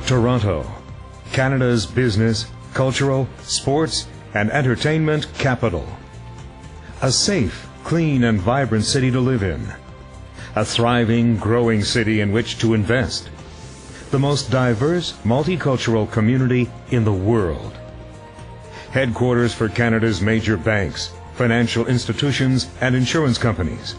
Toronto, Canada's business, cultural, sports, and entertainment capital. A safe, clean, and vibrant city to live in. A thriving, growing city in which to invest. The most diverse, multicultural community in the world. Headquarters for Canada's major banks, financial institutions, and insurance companies.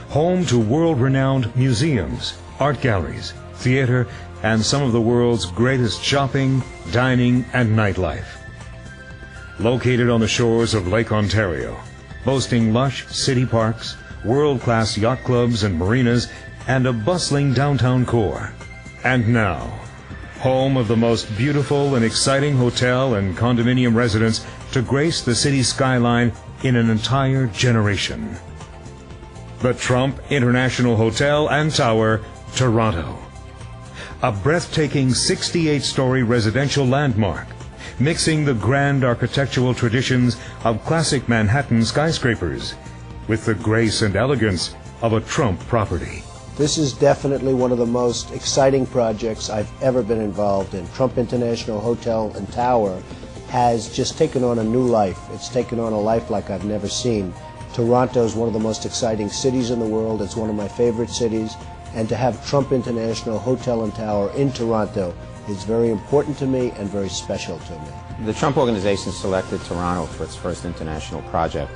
Home to world-renowned museums, art galleries, theater, and some of the world's greatest shopping, dining, and nightlife. Located on the shores of Lake Ontario, boasting lush city parks, world-class yacht clubs and marinas, and a bustling downtown core. And now, home of the most beautiful and exciting hotel and condominium residence to grace the city's skyline in an entire generation. The Trump International Hotel and Tower, Toronto. A breathtaking 68-story residential landmark, mixing the grand architectural traditions of classic Manhattan skyscrapers with the grace and elegance of a Trump property. This is definitely one of the most exciting projects I've ever been involved in. Trump International Hotel and Tower has just taken on a new life. It's taken on a life like I've never seen. Toronto is one of the most exciting cities in the world. It's one of my favorite cities. And to have Trump International Hotel and Tower in Toronto is very important to me and very special to me. The Trump Organization selected Toronto for its first international project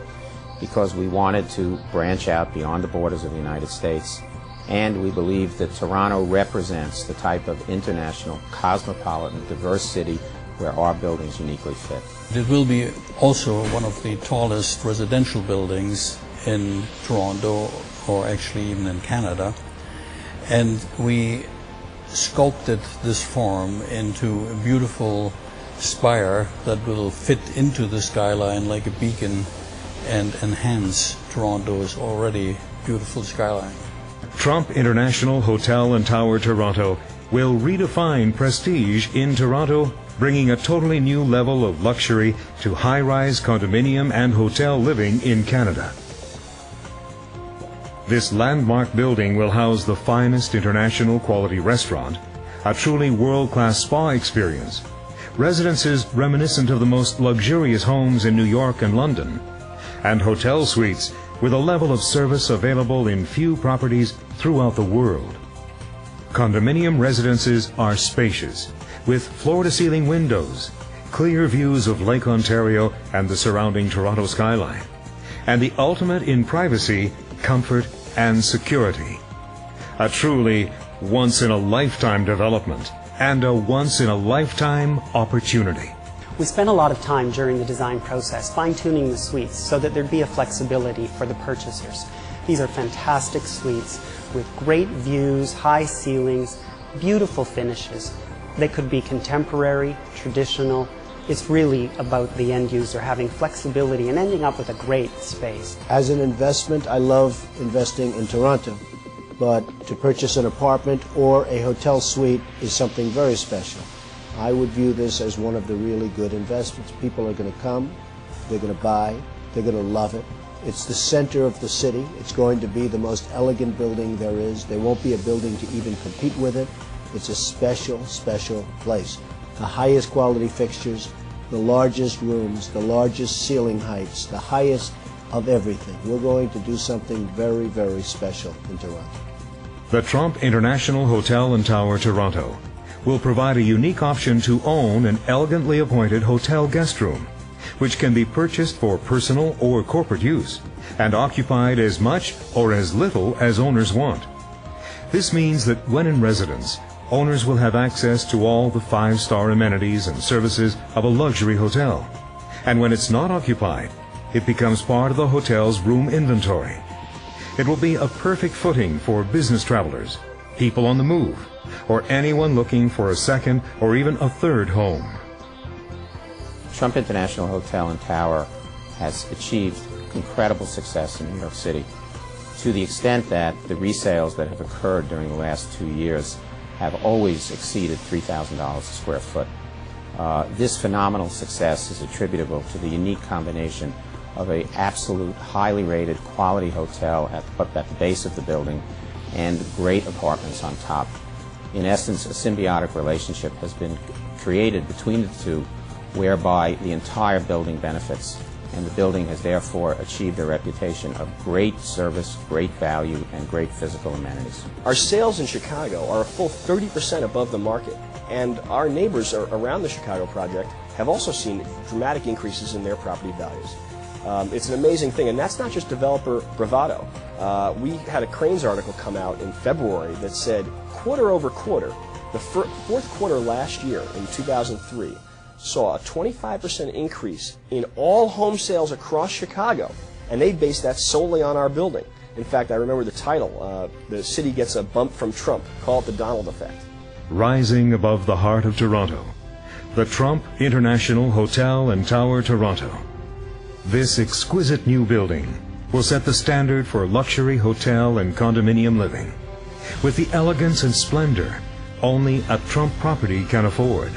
because we wanted to branch out beyond the borders of the United States, and we believe that Toronto represents the type of international, cosmopolitan, diverse city where our buildings uniquely fit. It will be also one of the tallest residential buildings in Toronto, or actually even in Canada. And we sculpted this form into a beautiful spire that will fit into the skyline like a beacon and enhance Toronto's already beautiful skyline. Trump International Hotel and Tower Toronto will redefine prestige in Toronto, bringing a totally new level of luxury to high-rise condominium and hotel living in Canada. This landmark building will house the finest international quality restaurant, a truly world-class spa experience, residences reminiscent of the most luxurious homes in New York and London, and hotel suites with a level of service available in few properties throughout the world. Condominium residences are spacious, with floor-to-ceiling windows, clear views of Lake Ontario and the surrounding Toronto skyline, and the ultimate in privacy, comfort, and security. A truly once-in-a-lifetime development and a once-in-a-lifetime opportunity. We spent a lot of time during the design process fine-tuning the suites so that there'd be a flexibility for the purchasers. These are fantastic suites with great views, high ceilings, beautiful finishes. They could be contemporary, traditional. It's really about the end user having flexibility and ending up with a great space. As an investment, I love investing in Toronto, but to purchase an apartment or a hotel suite is something very special. I would view this as one of the really good investments. People are going to come, they're going to buy, they're going to love it. It's the center of the city. It's going to be the most elegant building there is. There won't be a building to even compete with it. It's a special, special place. The highest quality fixtures, the largest rooms, the largest ceiling heights, the highest of everything. We're going to do something very, very special in Toronto. The Trump International Hotel and Tower Toronto will provide a unique option to own an elegantly appointed hotel guest room, which can be purchased for personal or corporate use and occupied as much or as little as owners want. This means that when in residence, owners will have access to all the 5-star amenities and services of a luxury hotel. And when it's not occupied, it becomes part of the hotel's room inventory. It will be a perfect footing for business travelers, people on the move, or anyone looking for a second or even a third home. Trump International Hotel and Tower has achieved incredible success in New York City, to the extent that the resales that have occurred during the last 2 years have always exceeded $3,000 a square foot. This phenomenal success is attributable to the unique combination of an absolute highly rated quality hotel at the base of the building and great apartments on top. In essence, a symbiotic relationship has been created between the two, whereby the entire building benefits, and the building has therefore achieved a reputation of great service, great value, and great physical amenities. Our sales in Chicago are a full 30% above the market, and our neighbors around the Chicago project have also seen dramatic increases in their property values. It's an amazing thing, and that's not just developer bravado. We had a Crain's article come out in February that said quarter over quarter, the fourth quarter last year in 2003 saw a 25% increase in all home sales across Chicago, and they based that solely on our building. In fact, I remember the title, the city gets a bump from Trump, call it the Donald effect. Rising above the heart of Toronto, the Trump International Hotel and Tower, Toronto. This exquisite new building will set the standard for luxury hotel and condominium living, with the elegance and splendor only a Trump property can afford.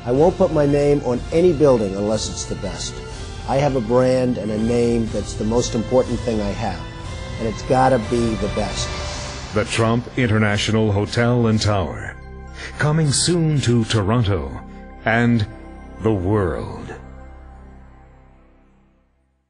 I won't put my name on any building unless it's the best. I have a brand and a name that's the most important thing I have, and it's got to be the best. The Trump International Hotel and Tower, coming soon to Toronto and the world.